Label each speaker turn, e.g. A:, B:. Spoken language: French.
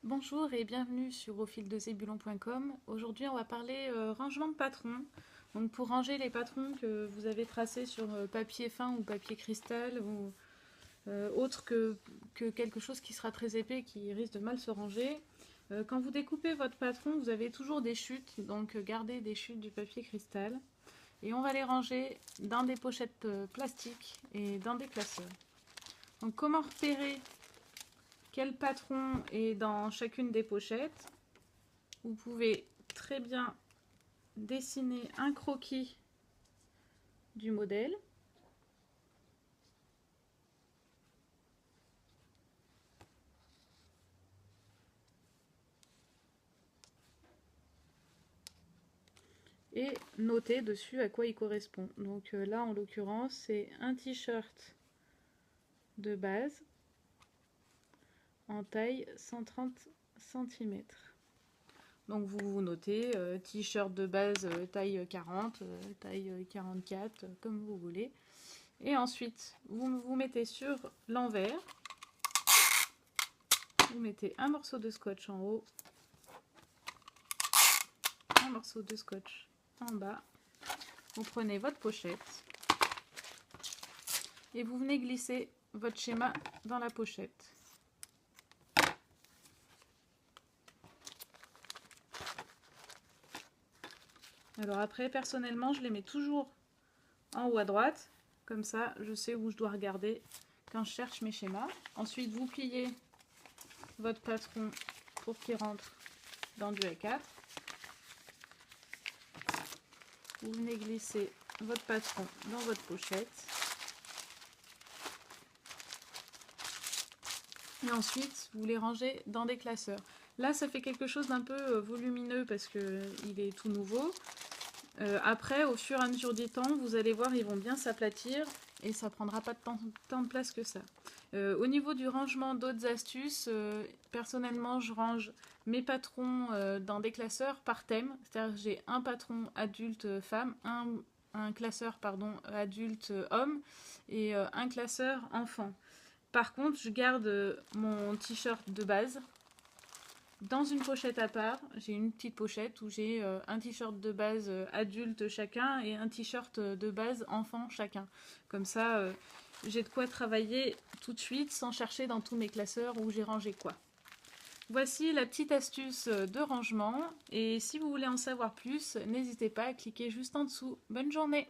A: Bonjour et bienvenue sur aufildezébulon.com. Aujourd'hui on va parler rangement de patrons. Donc pour ranger les patrons que vous avez tracés sur papier fin ou papier cristal ou autre que quelque chose qui sera très épais qui risque de mal se ranger. Quand vous découpez votre patron, vous avez toujours des chutes, donc gardez des chutes du papier cristal. Et on va les ranger dans des pochettes plastiques et dans des classeurs. Donc comment repérer quel patron est dans chacune des pochettes? Vous pouvez très bien dessiner un croquis du modèle. Et noter dessus à quoi il correspond. Donc là, en l'occurrence, c'est un t-shirt de base en taille 130 cm. Donc vous notez t-shirt de base taille 40, taille 44, comme vous voulez. Et ensuite, vous vous mettez sur l'envers. Vous mettez un morceau de scotch en haut, un morceau de scotch en bas. Vous prenez votre pochette et vous venez glisser votre schéma dans la pochette. Alors après, personnellement, je les mets toujours en haut à droite. Comme ça, je sais où je dois regarder quand je cherche mes schémas. Ensuite, vous pliez votre patron pour qu'il rentre dans du A4. Vous venez glisser votre patron dans votre pochette. Et ensuite, vous les rangez dans des classeurs. Là, ça fait quelque chose d'un peu volumineux parce qu'il est tout nouveau. Après, au fur et à mesure du temps, vous allez voir, ils vont bien s'aplatir et ça prendra pas tant de place que ça. Au niveau du rangement, d'autres astuces, personnellement, je range mes patrons dans des classeurs par thème. C'est-à-dire que j'ai un patron adulte femme, un classeur adulte homme et un classeur enfant. Par contre, je garde mon t-shirt de base dans une pochette à part. J'ai une petite pochette où j'ai un t-shirt de base adulte chacun et un t-shirt de base enfant chacun. Comme ça, j'ai de quoi travailler tout de suite sans chercher dans tous mes classeurs où j'ai rangé quoi. Voici la petite astuce de rangement et si vous voulez en savoir plus, n'hésitez pas à cliquer juste en dessous. Bonne journée!